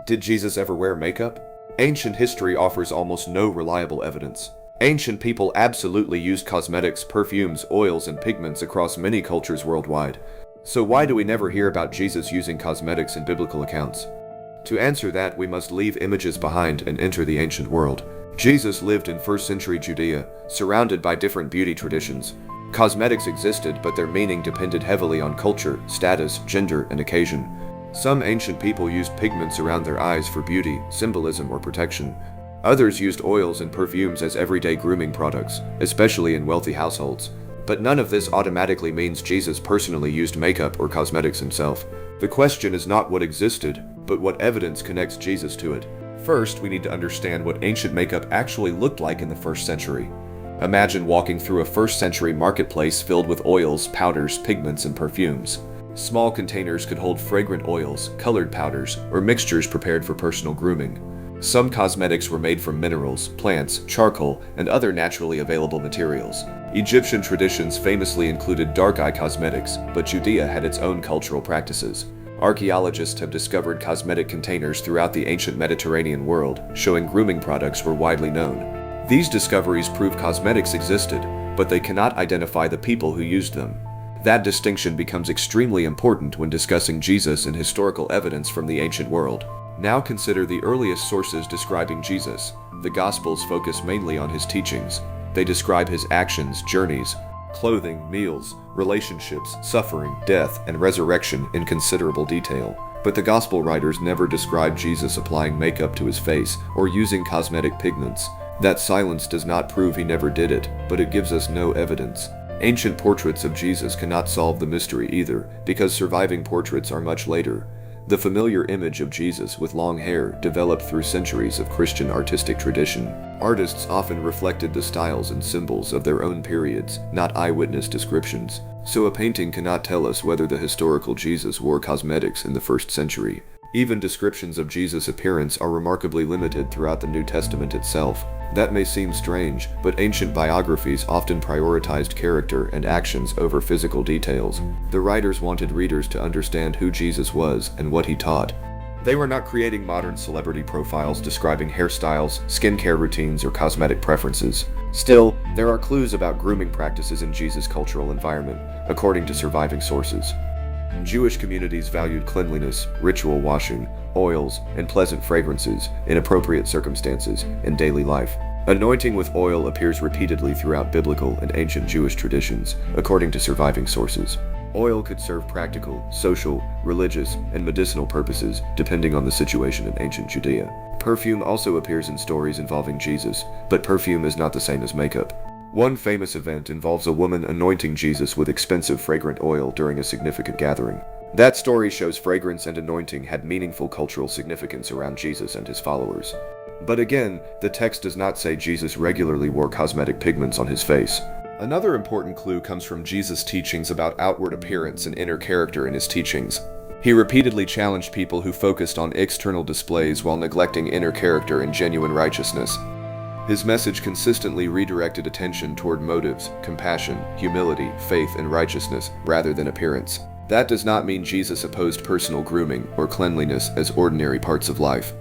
Did Jesus ever wear makeup? Ancient history offers almost no reliable evidence. Ancient people absolutely used cosmetics, perfumes, oils, and pigments across many cultures worldwide. So why do we never hear about Jesus using cosmetics in biblical accounts? To answer that, we must leave images behind and enter the ancient world. Jesus lived in 1st century Judea, surrounded by different beauty traditions. Cosmetics existed, but their meaning depended heavily on culture, status, gender, and occasion. Some ancient people used pigments around their eyes for beauty, symbolism, or protection. Others used oils and perfumes as everyday grooming products, especially in wealthy households. But none of this automatically means Jesus personally used makeup or cosmetics himself. The question is not what existed, but what evidence connects Jesus to it. First, we need to understand what ancient makeup actually looked like in the 1st century. Imagine walking through a 1st century marketplace filled with oils, powders, pigments, and perfumes. Small containers could hold fragrant oils, colored powders, or mixtures prepared for personal grooming. Some cosmetics were made from minerals, plants, charcoal, and other naturally available materials. Egyptian traditions famously included dark eye cosmetics, but Judea had its own cultural practices. Archaeologists have discovered cosmetic containers throughout the ancient Mediterranean world, showing grooming products were widely known. These discoveries prove cosmetics existed, but they cannot identify the people who used them. That distinction becomes extremely important when discussing Jesus and historical evidence from the ancient world. Now consider the earliest sources describing Jesus. The Gospels focus mainly on his teachings. They describe his actions, journeys, clothing, meals, relationships, suffering, death, and resurrection in considerable detail. But the Gospel writers never describe Jesus applying makeup to his face or using cosmetic pigments. That silence does not prove he never did it, but it gives us no evidence. Ancient portraits of Jesus cannot solve the mystery either, because surviving portraits are much later. The familiar image of Jesus with long hair developed through centuries of Christian artistic tradition. Artists often reflected the styles and symbols of their own periods, not eyewitness descriptions. So a painting cannot tell us whether the historical Jesus wore cosmetics in the 1st century. Even descriptions of Jesus' appearance are remarkably limited throughout the New Testament itself. That may seem strange, but ancient biographies often prioritized character and actions over physical details. The writers wanted readers to understand who Jesus was and what he taught. They were not creating modern celebrity profiles describing hairstyles, skincare routines, or cosmetic preferences. Still, there are clues about grooming practices in Jesus' cultural environment, according to surviving sources. Jewish communities valued cleanliness, ritual washing, oils, and pleasant fragrances in appropriate circumstances in daily life. Anointing with oil appears repeatedly throughout biblical and ancient Jewish traditions, according to surviving sources. Oil could serve practical, social, religious, and medicinal purposes, depending on the situation in ancient Judea. Perfume also appears in stories involving Jesus, but perfume is not the same as makeup. One famous event involves a woman anointing Jesus with expensive fragrant oil during a significant gathering. That story shows fragrance and anointing had meaningful cultural significance around Jesus and his followers. But again, the text does not say Jesus regularly wore cosmetic pigments on his face. Another important clue comes from Jesus' teachings about outward appearance and inner character in his teachings. He repeatedly challenged people who focused on external displays while neglecting inner character and genuine righteousness. His message consistently redirected attention toward motives, compassion, humility, faith, and righteousness, rather than appearance. That does not mean Jesus opposed personal grooming or cleanliness as ordinary parts of life.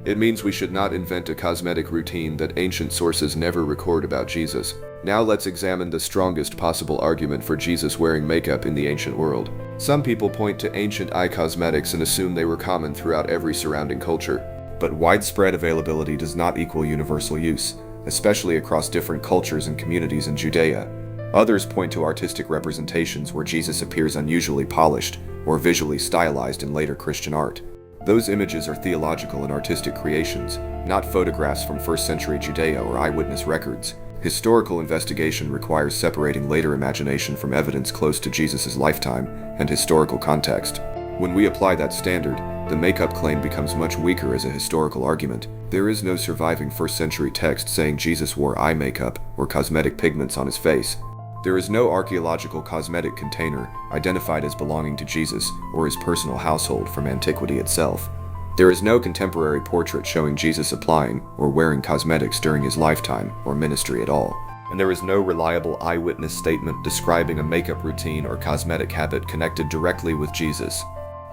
It means we should not invent a cosmetic routine that ancient sources never record about Jesus. Now let's examine the strongest possible argument for Jesus wearing makeup in the ancient world. Some people point to ancient eye cosmetics and assume they were common throughout every surrounding culture. But widespread availability does not equal universal use, especially across different cultures and communities in Judea. Others point to artistic representations where Jesus appears unusually polished or visually stylized in later Christian art. Those images are theological and artistic creations, not photographs from 1st century Judea or eyewitness records. Historical investigation requires separating later imagination from evidence close to Jesus' lifetime and historical context. When we apply that standard, the makeup claim becomes much weaker as a historical argument. There is no surviving 1st century text saying Jesus wore eye makeup or cosmetic pigments on his face. There is no archaeological cosmetic container identified as belonging to Jesus or his personal household from antiquity itself. There is no contemporary portrait showing Jesus applying or wearing cosmetics during his lifetime or ministry at all. And there is no reliable eyewitness statement describing a makeup routine or cosmetic habit connected directly with Jesus.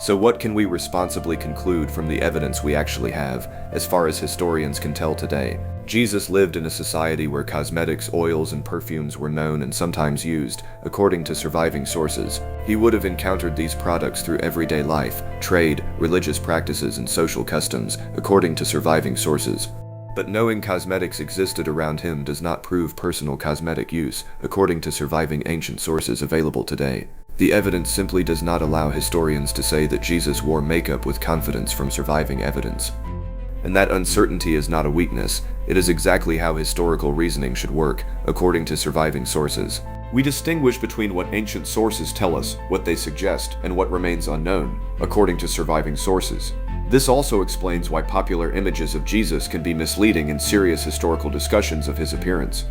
So what can we responsibly conclude from the evidence we actually have, as far as historians can tell today? Jesus lived in a society where cosmetics, oils, and perfumes were known and sometimes used, according to surviving sources. He would have encountered these products through everyday life, trade, religious practices, and social customs, according to surviving sources. But knowing cosmetics existed around him does not prove personal cosmetic use, according to surviving ancient sources available today. The evidence simply does not allow historians to say that Jesus wore makeup with confidence from surviving evidence. And that uncertainty is not a weakness, it is exactly how historical reasoning should work, according to surviving sources. We distinguish between what ancient sources tell us, what they suggest, and what remains unknown, according to surviving sources. This also explains why popular images of Jesus can be misleading in serious historical discussions of his appearance.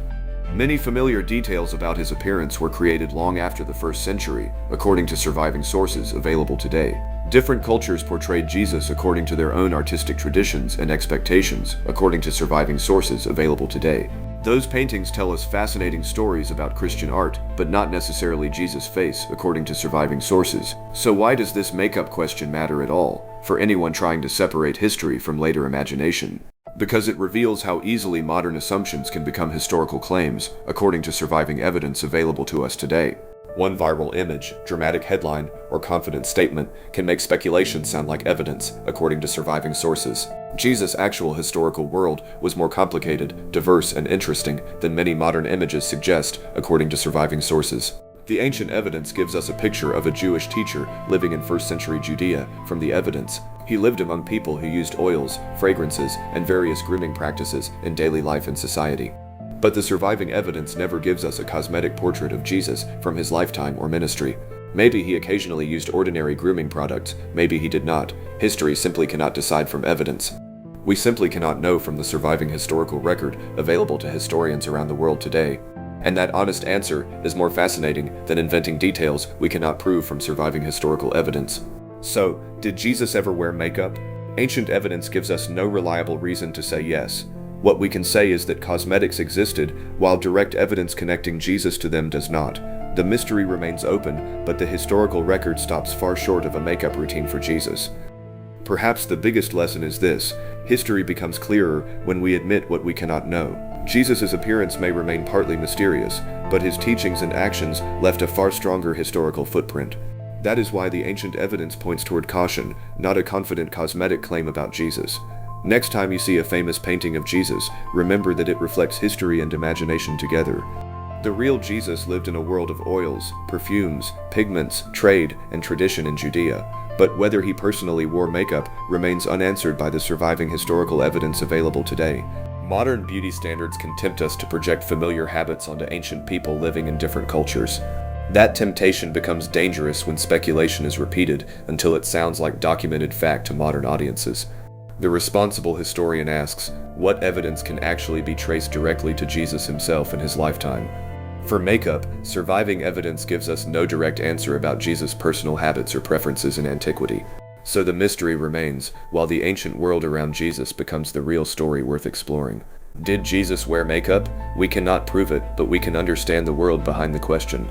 Many familiar details about his appearance were created long after the 1st century, according to surviving sources available today. Different cultures portrayed Jesus according to their own artistic traditions and expectations, according to surviving sources available today. Those paintings tell us fascinating stories about Christian art, but not necessarily Jesus' face, according to surviving sources. So why does this makeup question matter at all, for anyone trying to separate history from later imagination? Because it reveals how easily modern assumptions can become historical claims, according to surviving evidence available to us today. One viral image, dramatic headline, or confident statement can make speculation sound like evidence, according to surviving sources. Jesus' actual historical world was more complicated, diverse, and interesting than many modern images suggest, according to surviving sources. The ancient evidence gives us a picture of a Jewish teacher living in 1st century Judea. From the evidence, he lived among people who used oils, fragrances, and various grooming practices in daily life and society. But the surviving evidence never gives us a cosmetic portrait of Jesus from his lifetime or ministry. Maybe he occasionally used ordinary grooming products, maybe he did not. History simply cannot decide from evidence. We simply cannot know from the surviving historical record available to historians around the world today. And that honest answer is more fascinating than inventing details we cannot prove from surviving historical evidence. So, did Jesus ever wear makeup? Ancient evidence gives us no reliable reason to say yes. What we can say is that cosmetics existed, while direct evidence connecting Jesus to them does not. The mystery remains open, but the historical record stops far short of a makeup routine for Jesus. Perhaps the biggest lesson is this: history becomes clearer when we admit what we cannot know. Jesus' appearance may remain partly mysterious, but his teachings and actions left a far stronger historical footprint. That is why the ancient evidence points toward caution, not a confident cosmetic claim about Jesus. Next time you see a famous painting of Jesus, remember that it reflects history and imagination together. The real Jesus lived in a world of oils, perfumes, pigments, trade, and tradition in Judea. But whether he personally wore makeup remains unanswered by the surviving historical evidence available today. Modern beauty standards can tempt us to project familiar habits onto ancient people living in different cultures. That temptation becomes dangerous when speculation is repeated until it sounds like documented fact to modern audiences. The responsible historian asks, what evidence can actually be traced directly to Jesus himself in his lifetime? For makeup, surviving evidence gives us no direct answer about Jesus' personal habits or preferences in antiquity. So the mystery remains, while the ancient world around Jesus becomes the real story worth exploring. Did Jesus wear makeup? We cannot prove it, but we can understand the world behind the question.